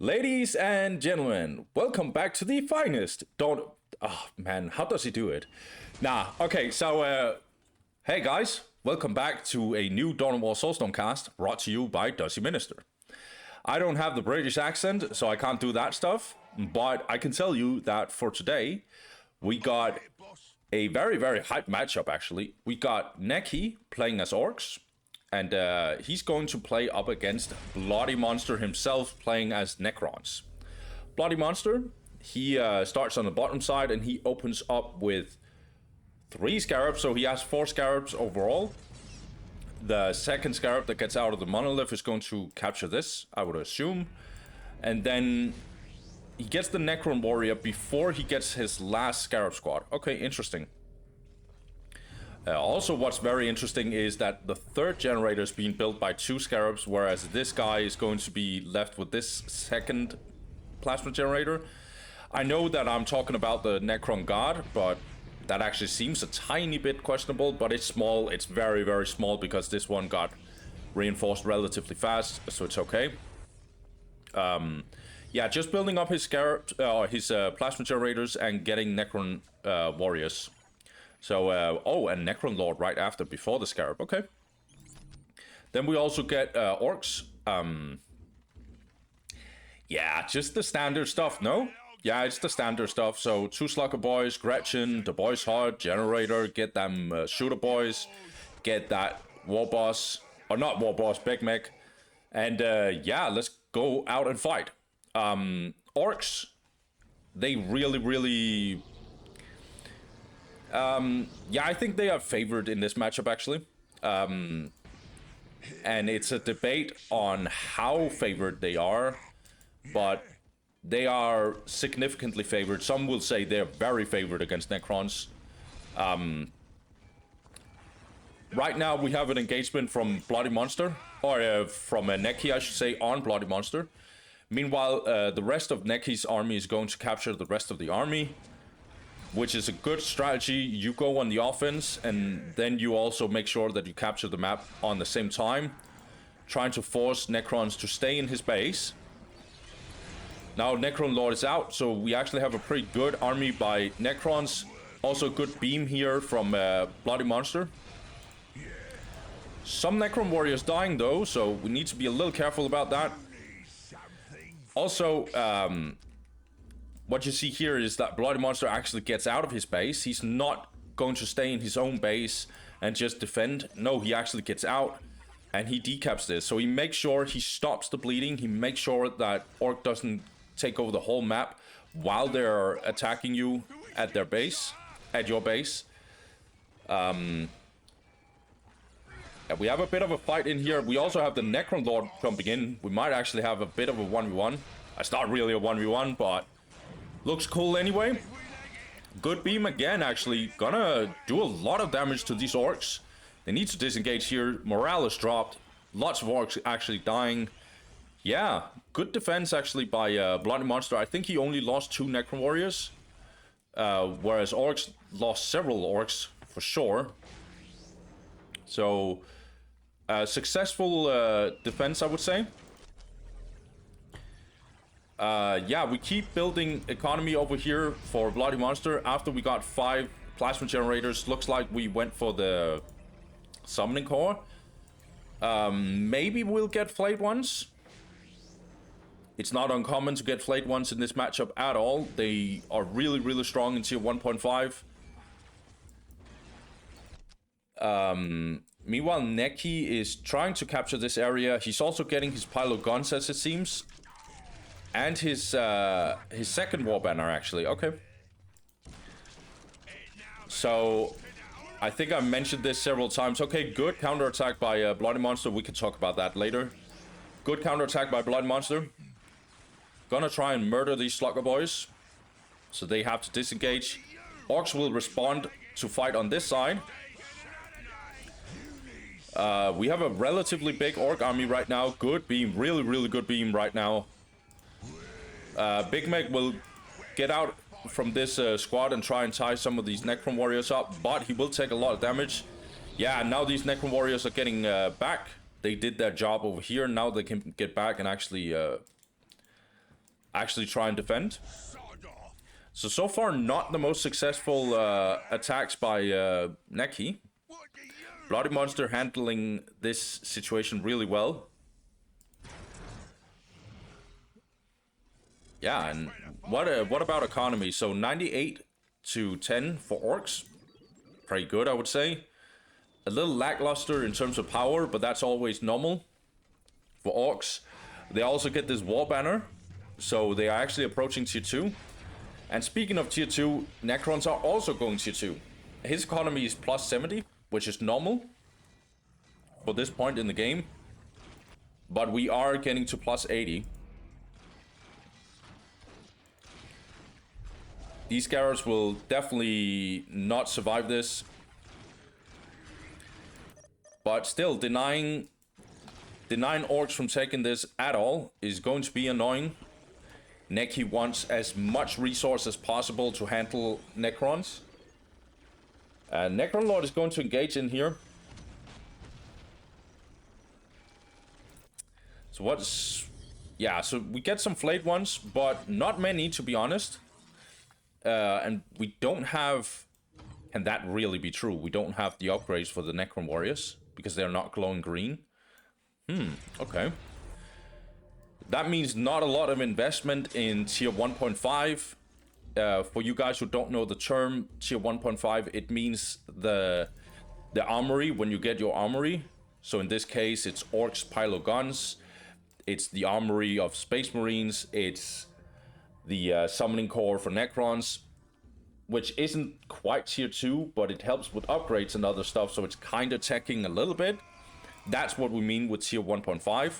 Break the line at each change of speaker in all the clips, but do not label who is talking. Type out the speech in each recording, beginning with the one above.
Ladies and gentlemen, welcome back to the finest Dawn. Oh man, how does he do it? Okay, so hey guys, welcome back to a new Dawn of War Soulstorm cast brought to you by Dusty Minister. I don't have the British accent, so I can't do that stuff, but I can tell you that for today, we got a very, very hype matchup actually. We got Nekki playing as Orks. And he's going to play up against Bloody Monster himself, playing as Necrons. Bloody Monster, he starts on the bottom side and he opens up with 3 scarabs, so he has 4 scarabs overall. The second scarab that gets out of the monolith is going to capture this, I would assume. And then he gets the Necron warrior before he gets his last scarab squad. Okay, interesting. Also, what's very interesting is that the third generator is being built by 2 scarabs, whereas this guy is going to be left with this second plasma generator. I know that I'm talking about the Necron God, but that actually seems a tiny bit questionable, but it's small. It's very, very small because this one got reinforced relatively fast, so it's okay. Yeah, just building up his scarab, his plasma generators and getting Necron warriors. So, oh, and Necron Lord right after, before the Scarab. Okay. Then we also get Orks. Yeah, just the standard stuff, no? Yeah, it's the standard stuff. So, 2 Slugger Boys, Gretchen, the Boys Hard, Generator, get them Shooter Boys, get that War Boss, or not War Boss, Big Mech. And yeah, let's go out and fight. Orks, they really... yeah, I think they are favored in this matchup, actually. And it's a debate on how favored they are, but they are significantly favored. Some will say they're very favored against Necrons. Right now, we have an engagement from Bloody Monster, or from Nekki, I should say, on Bloody Monster. Meanwhile, the rest of Nekki's army is going to capture the rest of the army, which is a good strategy. You go on the offense, and then you also make sure that you capture the map on the same time, trying to force Necrons to stay in his base. Now Necron Lord is out, so we actually have a pretty good army by Necrons. Also a good beam here from Bloody Monster. Some Necron warriors dying though, so we need to be a little careful about that. Also, what you see here is that Bloody Monster actually gets out of his base. He's not going to stay in his own base and just defend. No, he actually gets out and he decaps this. So he makes sure he stops the bleeding. He makes sure that Orc doesn't take over the whole map while they're attacking you at their base, at your base. And we have a bit of a fight in here. We also have the Necron Lord jumping in. We might actually have a bit of a 1v1. It's not really a 1v1, but looks cool anyway. Good beam again, actually. Gonna do a lot of damage to these Orcs. They need to disengage here. Morale is dropped. Lots of Orcs actually dying. Yeah, good defense actually by Bloody Monster. I think he only lost 2 Necron Warriors. Whereas Orcs lost several Orcs for sure. So, successful defense, I would say. Yeah, we keep building economy over here for Bloody Monster. After we got 5 plasma generators, looks like we went for the summoning core. Maybe we'll get flayed ones. It's not uncommon to get flayed ones in this matchup at all. They are really strong in tier 1.5. Meanwhile, Nekki is trying to capture this area. He's also getting his pile of guns, as it seems. And his second war banner, actually. Okay. So, I think I mentioned this several times. Okay, good counterattack by Bloody Monster. We can talk about that later. Good counterattack by Bloody Monster. Gonna try and murder these Slugger Boys. So they have to disengage. Orcs will respond to fight on this side. We have a relatively big Orc army right now. Good beam. Really good beam right now. Big Mech will get out from this squad and try and tie some of these Necron warriors up, but he will take a lot of damage. Yeah, now these Necron warriors are getting back. They did their job over here. Now they can get back and actually actually try and defend. So far, not the most successful attacks by Nekki. Bloody Monster handling this situation really well. Yeah, and what about economy? So 98 to 10 for Orks. Pretty good, I would say. A little lackluster in terms of power, but that's always normal for Orks. They also get this war banner, so they are actually approaching tier 2. And speaking of tier 2, Necrons are also going tier 2. His economy is plus 70, which is normal for this point in the game. But we are getting to plus 80. These Garrus will definitely not survive this. But still, denying Orks from taking this at all is going to be annoying. Nekki wants as much resource as possible to handle Necrons. Necron Lord is going to engage in here. So what's... Yeah, so we get some flayed ones, but not many, to be honest. And we don't have... Can that really be true? We don't have the upgrades for the Necron Warriors, because they're not glowing green. Okay. That means not a lot of investment in tier 1.5. For you guys who don't know the term tier 1.5, it means the armory when you get your armory. So in this case, it's Orks, Pylo guns. It's the armory of Space Marines. It's the summoning core for Necrons, which isn't quite tier 2, but it helps with upgrades and other stuff. So it's kind of teching a little bit. That's what we mean with tier 1.5.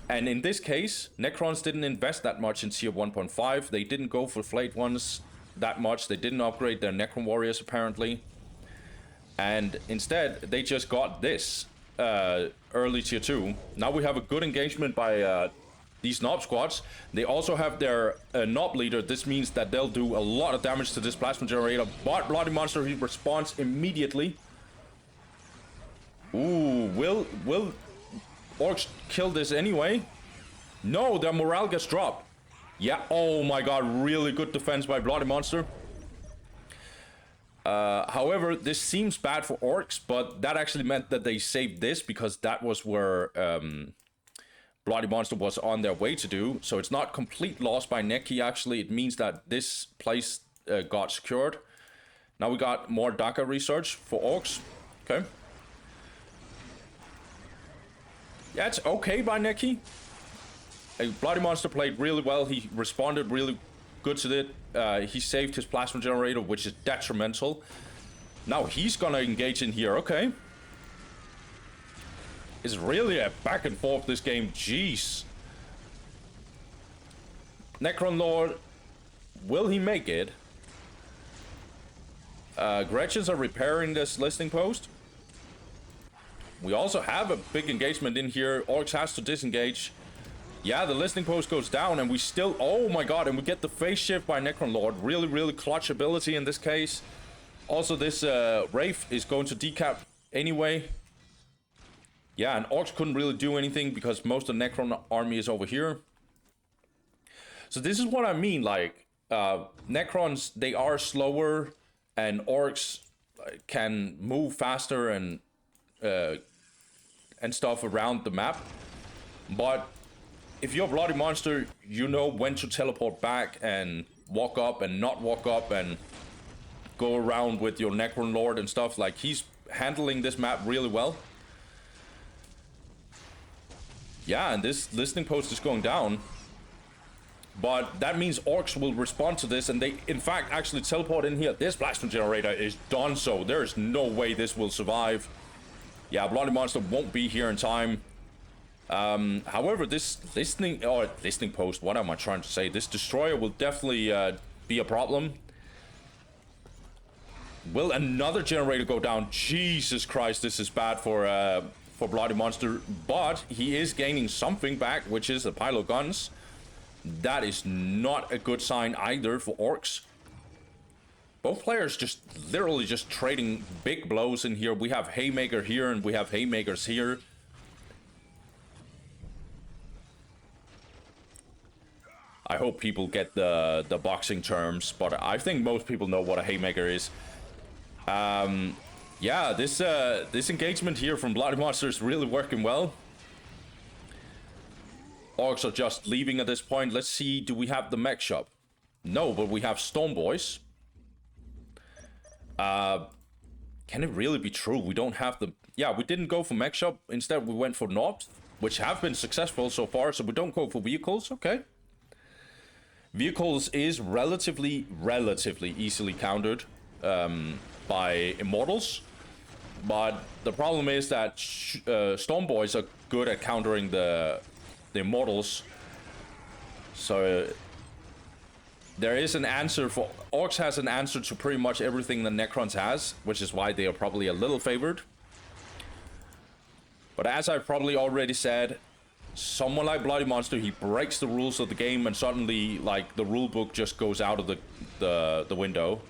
And in this case, Necrons didn't invest that much in tier 1.5. They didn't go for flayed ones that much. They didn't upgrade their Necron Warriors, apparently. And instead, they just got this early tier 2. Now we have a good engagement by these Nob squads. They also have their Nob leader. This means that they'll do a lot of damage to this plasma generator. But Bloody Monster, he responds immediately. Ooh, will Orks kill this anyway? No, their morale gets dropped. Yeah, oh my god, really good defense by Bloody Monster. However, this seems bad for Orks, but that actually meant that they saved this, because that was where Bloody Monster was on their way to do. So it's not complete loss by Nekki, actually. It means that this place got secured. Now we got more DACA research for Orks. Okay. Yeah, it's okay by Nekki. Bloody Monster played really well. He responded really good to it. He saved his plasma generator, which is detrimental. Now he's gonna engage in here. Okay. It's really a back and forth this game. Jeez. Necron Lord, will he make it? Gretchens are repairing this listening post. We also have a big engagement in here. Orks has to disengage. Yeah, the listening post goes down, and we still... Oh my god, and we get the phase shift by Necron Lord. Really, really clutch ability in this case. Also, this Wraith is going to decap anyway. Yeah, and Orks couldn't really do anything because most of the Necron army is over here. So this is what I mean, like... Necrons, they are slower, and Orks can move faster and stuff around the map. But if you're Bloody Monster, you know when to teleport back and walk up and not walk up and go around with your Necron Lord and stuff. Like, he's handling this map really well. Yeah, and this listening post is going down. But that means Orks will respond to this, and they, in fact, actually teleport in here. This plasma generator is done, so there's no way this will survive. Yeah, Bloody Monster won't be here in time. However, this listening post, what am I trying to say? This destroyer will definitely be a problem. Will another generator go down? Jesus Christ, this is bad for Bloody Monster. But he is gaining something back, which is the Pylo guns. That is not a good sign either for Orks. Both players just literally just trading big blows in here. We have Haymaker here and we have Haymakers here. I hope people get the boxing terms, but I think most people know what a haymaker is. Yeah, this engagement here from Bloody Monster is really working well. Orks are just leaving at this point. Let's see, do we have the mech shop? No, but we have Storm Boys. Can it really be true? We don't have the... Yeah, we didn't go for mech shop. Instead, we went for knobs, which have been successful so far. So we don't go for vehicles. Okay. Vehicles is relatively easily countered by Immortals. But the problem is that Storm Boys are good at countering the Immortals. So... there is an answer for... Orks has an answer to pretty much everything that Necrons has, which is why they are probably a little favored. But as I've probably already said, someone like Bloody Monster, he breaks the rules of the game and suddenly, like, the rule book just goes out of the window.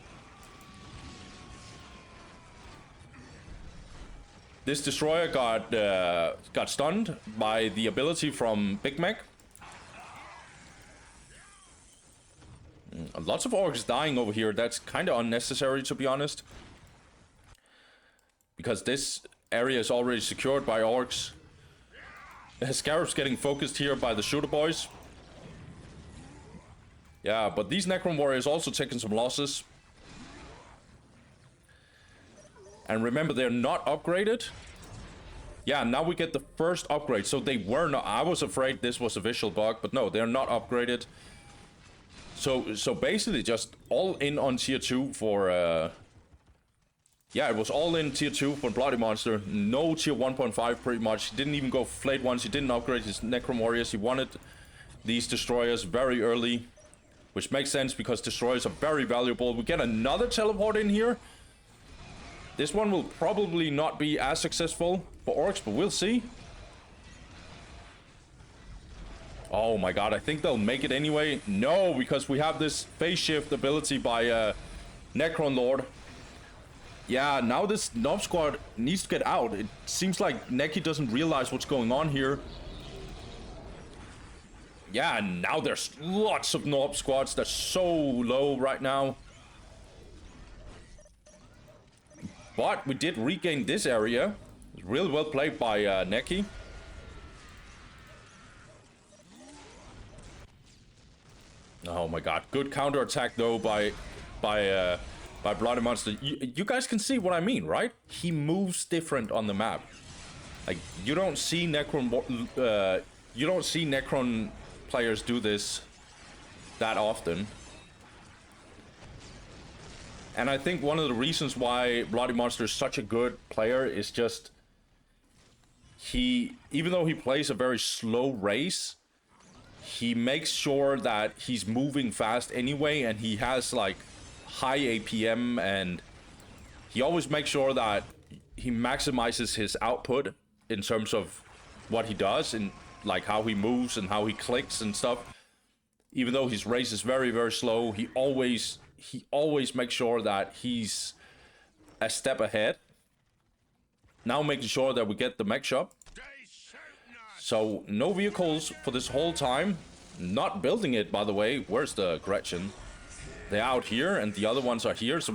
This destroyer got stunned by the ability from Big Mech. Lots of Orks dying over here. That's kind of unnecessary, to be honest. Because this area is already secured by Orks. Scarab's getting focused here by the shooter boys. Yeah, but these Necron warriors also taking some losses. And remember, they're not upgraded. Yeah, now we get the first upgrade. So they were not... I was afraid this was a visual bug, but no, they're not upgraded. So basically just all in on tier 2 for... yeah, it was all in tier 2 for Bloody Monster. No tier 1.5 pretty much. He didn't even go for Flayed ones. He didn't upgrade his Necron Warriors. He wanted these destroyers very early. Which makes sense because destroyers are very valuable. We get another teleport in here. This one will probably not be as successful for Orks, but we'll see. Oh my god, I think they'll make it anyway. No, because we have this phase shift ability by Necron Lord. Yeah, now this Nob Squad needs to get out. It seems like Nekki doesn't realize what's going on here. Yeah, now there's lots of Nob Squads. They're so low right now. But we did regain this area. It's really well played by Nekki. Oh my god, good counter attack though by Bloody Monster. You guys can see what I mean, right? He moves different on the map. Like you don't see Necron players do this that often. And I think one of the reasons why Bloody Monster is such a good player is just even though he plays a very slow race, he makes sure that he's moving fast anyway, and he has like high APM, and he always makes sure that he maximizes his output in terms of what he does and like how he moves and how he clicks and stuff. Even though his race is very, very slow, he always makes sure that he's a step ahead. Now making sure that we get the mech shop. So no vehicles for this whole time. Not building it, by the way. Where's the Gretchen? They're out here and the other ones are here. So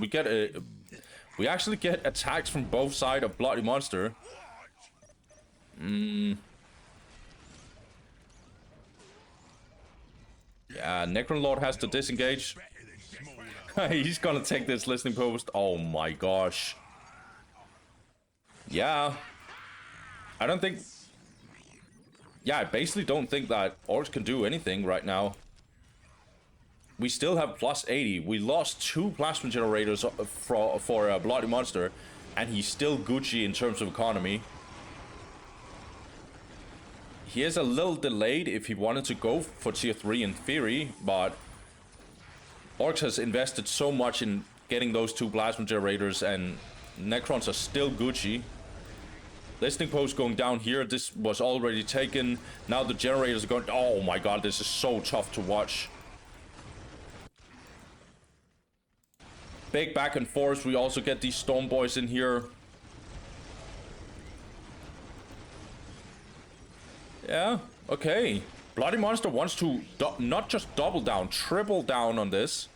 we actually get attacks from both sides of Bloody Monster. Yeah, Necron Lord has to disengage. He's gonna take this listening post. Oh my gosh. Yeah. I don't think... Yeah, I basically don't think that Orks can do anything right now. We still have plus 80. We lost 2 plasma generators for Bloody Monster, and he's still Gucci in terms of economy. He is a little delayed if he wanted to go for tier 3 in theory, but Orks has invested so much in getting those 2 plasma generators, and Necrons are still Gucci. Listening post going down here. This was already taken. Now the generators are going... Oh my god, this is so tough to watch. Big back and forth. We also get these Storm Boys in here. Yeah, okay. Bloody Monster wants to not just double down, triple down on this.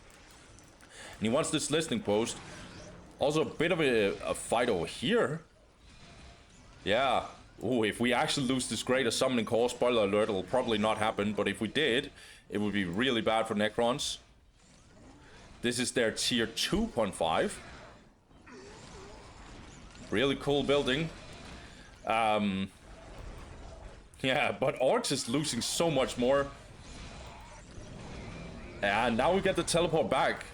And he wants this listening post. Also a bit of a fight over here. Yeah. Ooh, if we actually lose this greater summoning core, spoiler alert, it'll probably not happen. But if we did, it would be really bad for Necrons. This is their tier 2.5. Really cool building. Yeah, but Orks is losing so much more. And now we get the teleport back.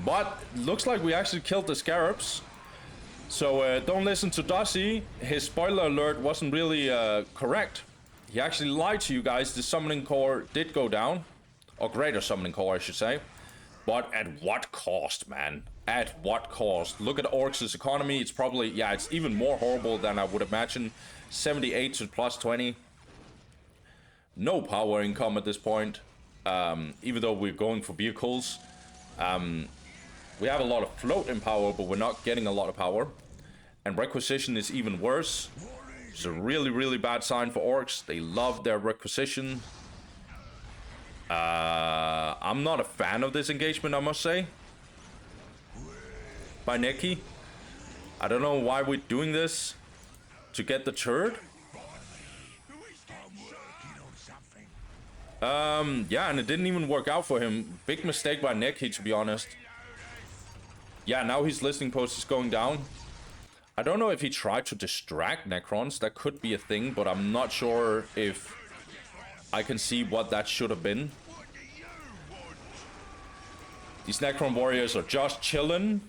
But looks like we actually killed the Scarabs. So don't listen to Dossie. His spoiler alert wasn't really correct. He actually lied to you guys. The summoning core did go down. Or greater summoning core, I should say. But at what cost, man? At what cost? Look at Orks' economy. It's probably, yeah, it's even more horrible than I would imagine. 78 to plus 20. No power income at this point. Even though we're going for vehicles. We have a lot of float in power, but we're not getting a lot of power. And requisition is even worse. It's a really, really bad sign for Orks. They love their requisition. I'm not a fan of this engagement, I must say. By Nekki. I don't know why we're doing this. To get the turret. Yeah, and it didn't even work out for him. Big mistake by Nekki, to be honest. Yeah, now his listening post is going down. I don't know if he tried to distract Necrons. That could be a thing, but I'm not sure if I can see what that should have been. These Necron warriors are just chilling.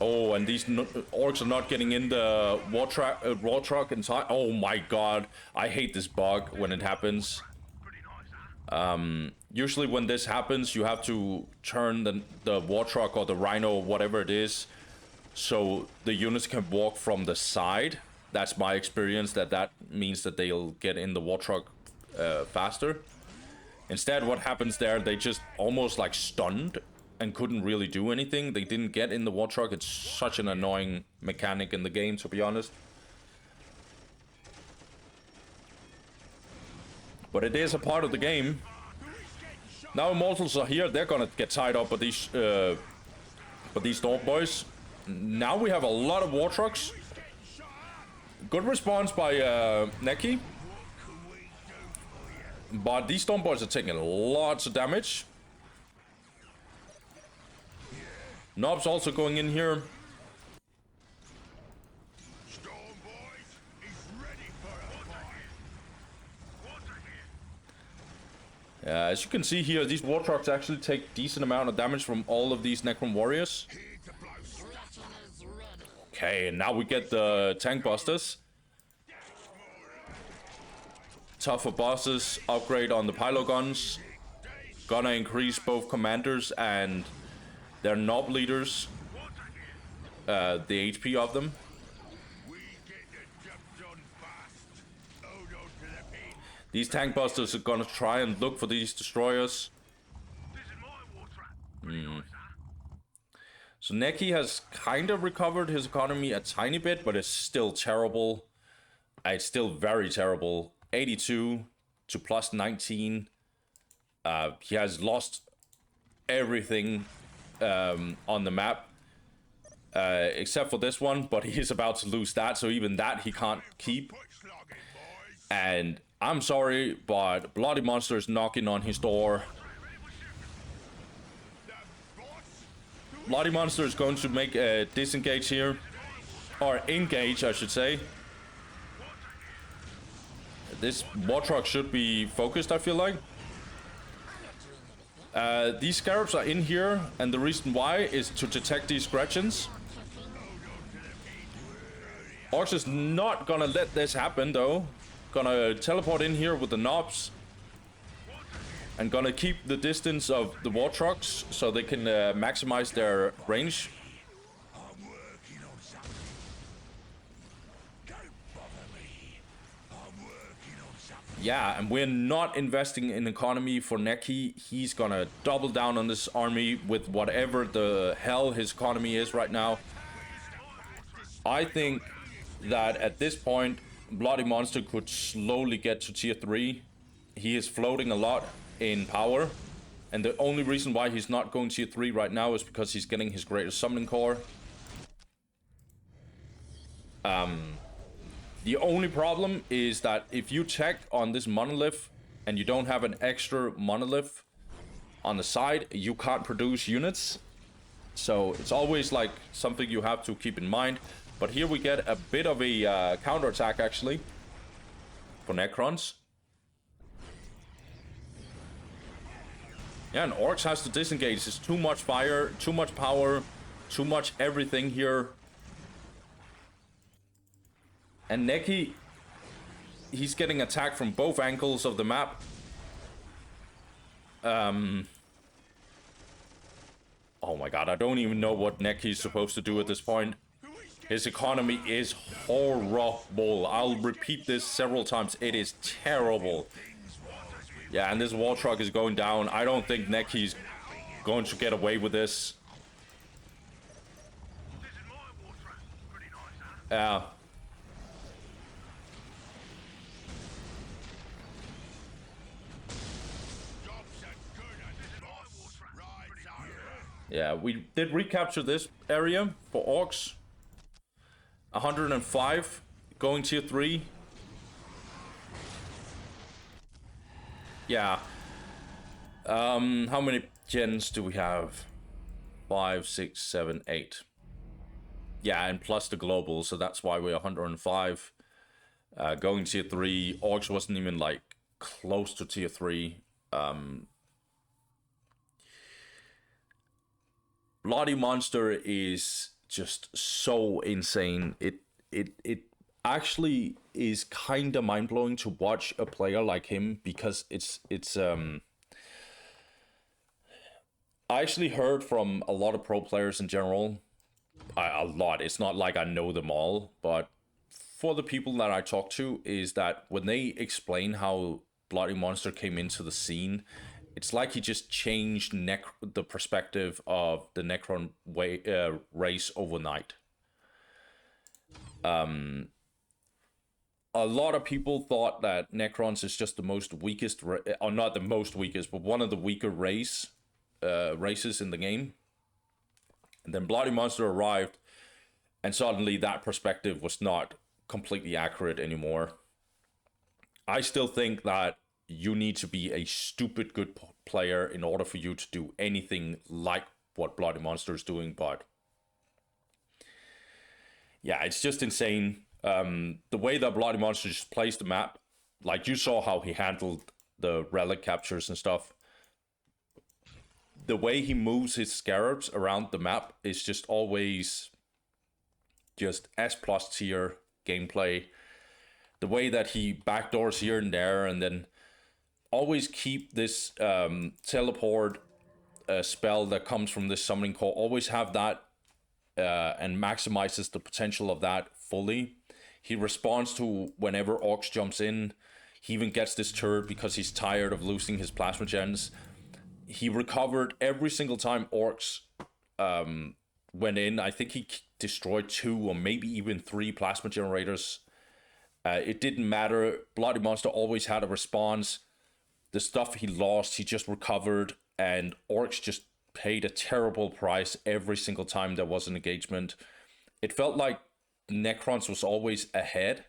Oh, and these Orks are not getting in the war truck in time. Oh my god, I hate this bug when it happens. Usually when this happens, you have to turn the war truck or the rhino, whatever it is, so the units can walk from the side. That's my experience, that means that they'll get in the war truck faster. Instead, what happens there, they just almost like stunned and couldn't really do anything. They didn't get in the war truck. It's such an annoying mechanic in the game, to be honest. But it is a part of the game. Now Immortals are here. They're gonna get tied up by these Storm boys. Now we have a lot of war trucks. Good response by Nekki. But these Storm boys are taking lots of damage. Nob's also going in here. As you can see here, these war trucks actually take decent amount of damage from all of these Necron warriors. Okay, and now we get the tank busters. Tougher bosses, upgrade on the pilo guns. Gonna increase both commanders and their nob leaders, the HP of them. These tank busters are gonna try and look for these destroyers. So Nekki has kind of recovered his economy a tiny bit, but it's still terrible. It's still very terrible. 82 to plus 19. He has lost everything on the map. Except for this one, but he is about to lose that, so even that he can't keep. And I'm sorry, but Bloody Monster is knocking on his door. Bloody Monster is going to make a disengage here. Or engage, I should say. This war truck should be focused, I feel like. These Scarabs are in here, and the reason why is to detect these Gretchens. Orks is not gonna let this happen, though. Gonna teleport in here with the knobs. And gonna keep the distance of the war trucks so they can maximize their range. Yeah, and we're not investing in economy for Nekki. He's gonna double down on this army with whatever the hell his economy is right now. I think that at this point, Bloody Monster could slowly get to tier 3. He is floating a lot in power. And the only reason why he's not going tier 3 right now is because he's getting his greater summoning core. The only problem is that if you check on this monolith and you don't have an extra monolith on the side, you can't produce units. So it's always like something you have to keep in mind. But here we get a bit of a counterattack actually for Necrons. Yeah, and Orks has to disengage. It's too much fire, too much power, too much everything here. And Nekki, he's getting attacked from both angles of the map. Oh my god, I don't even know what Nekki is supposed to do at this point. His economy is horrible. I'll repeat this several times. It is terrible. Yeah, and this wall truck is going down. I don't think Nekki's going to get away with this. Yeah. Yeah, we did recapture this area for Orks. 105 going tier 3. Yeah. How many gens do we have? 5, 6, 7, 8. Yeah, and plus the global, so that's why we're 105. Going tier 3. Orks wasn't even like close to tier 3. Bloody Monster is just so insane. It actually is kind of mind-blowing to watch a player like him, because it's I actually heard from a lot of pro players in general. A lot. It's not like I know them all, but for the people that I talk to, is that when they explain how Bloody Monster came into the scene, it's like he just changed the perspective of the Necron race overnight. A lot of people thought that Necrons is just the most weakest, or not the most weakest, but one of the weaker races in the game. And then Bloody Monster arrived, and suddenly that perspective was not completely accurate anymore. I still think that you need to be a stupid good player in order for you to do anything like what Bloody Monster is doing, but yeah, it's just insane. The way that Bloody Monster just plays the map, like you saw how he handled the relic captures and stuff. The way he moves his scarabs around the map is just always just S+ tier gameplay. The way that he backdoors here and there, and then always keep this teleport spell that comes from this summoning core, always have that and maximizes the potential of that fully. He responds to whenever Orks jumps in. He even gets this turret because he's tired of losing his plasma gens. He recovered every single time Orks went in. I think he destroyed 2 or maybe even 3 plasma generators. It didn't matter. Bloody Monster always had a response. The stuff he lost, he just recovered, and Orks just paid a terrible price every single time there was an engagement. It felt like Necrons was always ahead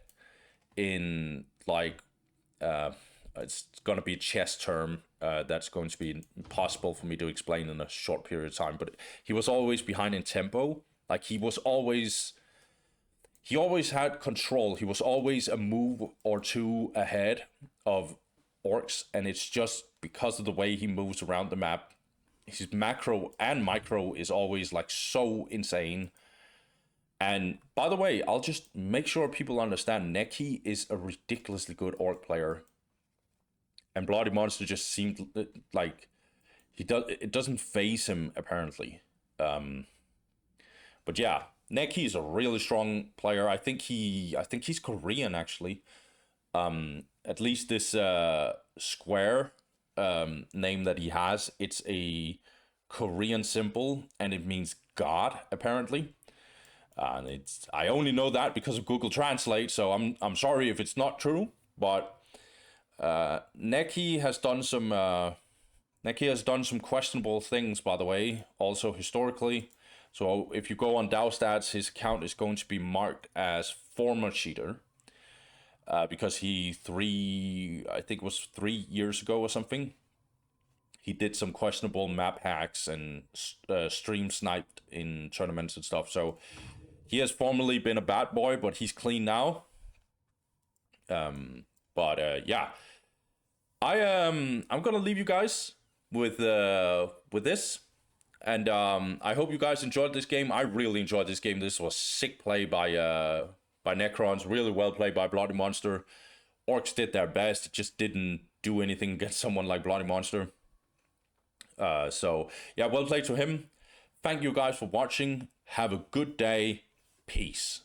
in, like, it's going to be a chess term that's going to be impossible for me to explain in a short period of time, but he was always behind in tempo. Like, he always had control. He was always a move or 2 ahead of Orks, and it's just because of the way he moves around the map. His macro and micro is always like so insane. And by the way, I'll just make sure people understand, Nekki is a ridiculously good Ork player, and Bloody Monster just seemed like it doesn't phase him apparently. But yeah, Nekki is a really strong player. I think he's Korean actually. At least this square name that he has, it's a Korean symbol and it means God apparently. And I only know that because of Google Translate, so I'm sorry if it's not true, but Nekki has done some questionable things, by the way, also historically. So if you go on DAO stats, his account is going to be marked as former cheater. Because I think it was 3 years ago or something, he did some questionable map hacks and stream sniped in tournaments and stuff. So he has formerly been a bad boy, but he's clean now. Yeah, I'm gonna leave you guys with this, and I hope you guys enjoyed this game. I really enjoyed this game. This was sick play by Necrons, really well played by Bloody Monster. Orks did their best, it just didn't do anything against someone like Bloody Monster. So yeah, well played to him. Thank you guys for watching. Have a good day. Peace.